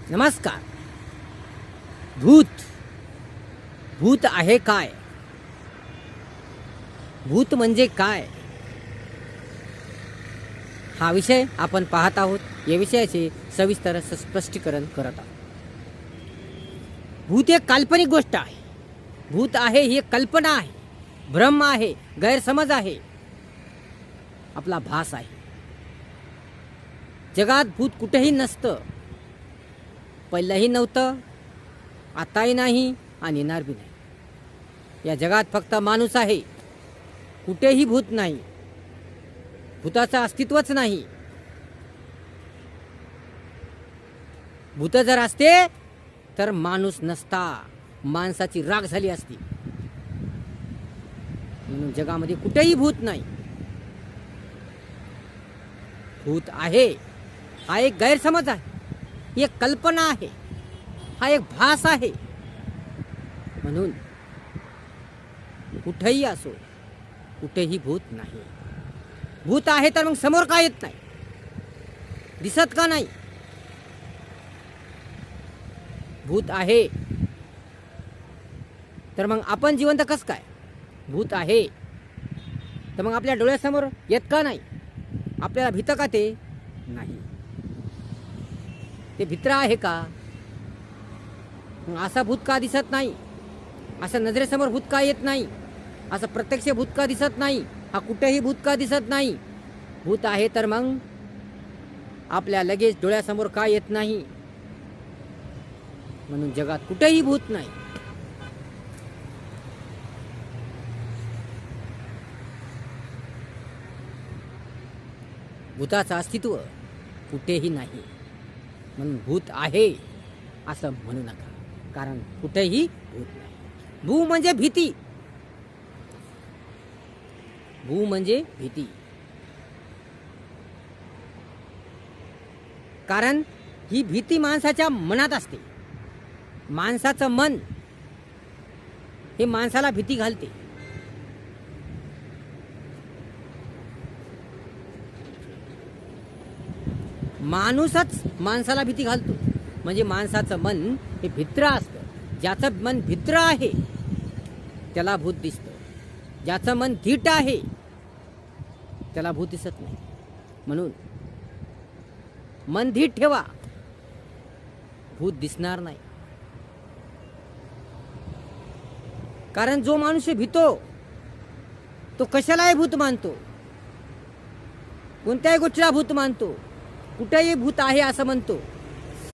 नमस्कार. भूत भूत आहे काय? भूत म्हणजे काय हा विषय आपण पाहत आहोत. या विषयाचे सविस्तर स्पष्टीकरण करत आहोत. भूत एक काल्पनिक गोष्ट आहे. भूत आहे ही एक कल्पना आहे, भ्रम आहे, गैरसमज आहे, आपला भास आहे. जगात भूत कुठेही नसतं, पहिलंही नव्हतं, आताही नाही आणि येणार बी नाही. या जगात फक्त माणूस आहे, कुठेही भूत नाही, भूताचं अस्तित्वच नाही. भूत जर असते तर माणूस नसता, माणसाची राख झाली असती. म्हणून जगामध्ये कुठेही भूत नाही. भूत आहे हा एक गैरसमज आहे, ही एक कल्पना आहे, हा एक भास आहे. म्हणून कुठेही असो, कुठेही भूत नाही. भूत आहे तर मग समोर का येत नाही, दिसत का नाही? भूत आहे तर मग आपण जिवंत कस काय? भूत आहे तर मग आपल्या डोळ्यासमोर येत का नाही? आपल्याला भीत का ते? नाही. ते भित्र आहे का? मग असा भूत का दिसत नाही? असं नजरेसमोर भूत का येत नाही? असं प्रत्यक्ष भूत का दिसत नाही? हा कुठेही भूत का दिसत नाही? भूत आहे तर मग आपल्या लगेच डोळ्यासमोर का येत नाही? म्हणून जगात कुठेही भूत नाही. भूताचं अस्तित्व कुठेही नाही. म्हणून भूत आहे असं म्हणू नका, कारण कुठेही भूत नाही. भू म्हणजे भीती. भू म्हणजे भीती. कारण ही भीती माणसाच्या मनात असते. माणसाचं मन हे माणसाला भीती घालते. माणूसच माणसाला भीती घालतो. म्हणजे माणसाचं मन हे भित्र असतं. ज्याचं मन भित्र आहे त्याला भूत दिसतं. ज्याचं मन धीट आहे त्याला भूत दिसत नाही. म्हणून मन धीट ठेवा, भूत दिसणार नाही. कारण जो माणूस भीतो तो कशालाही भूत मानतो, कोणत्याही गोष्टीला भूत मानतो, कुठेही भूत आहे असं म्हणतो.